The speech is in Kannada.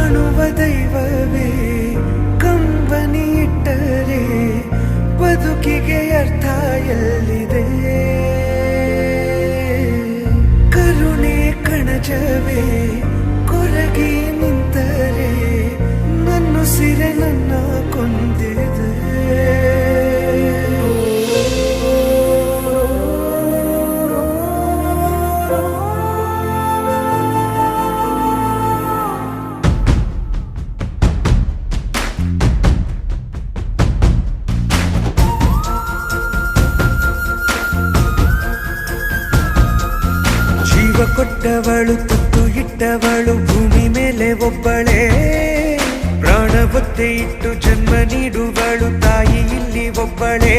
ಕಾಣುವ ದೈವವೇ ಕಂಬನಿ ಇಟ್ಟರೆ ಬದುಕಿಗೆ ಅರ್ಥ ಎಲ್ಲಿದೆ? ಕರುಣೆ ಕಣಜವೇ ಕೊರಗಿ ನಿಂತರೆ ನನ್ನುಸಿರೆ ನನ್ನ ಕೊಂದಿದೆ. ಜೀವ ಕೊಟ್ಟವಳು ತುತ್ತು ಇಟ್ಟವಳು ಭೂಮಿ ಮೇಲೆ ಒಬ್ಬಳೇ, ಪ್ರಾಣ ಒತ್ತೆ ಇಟ್ಟು ಜನ್ಮ ನೀಡುವಳು ತಾಯಿ ಇಲ್ಲಿ ಒಬ್ಬಳೇ.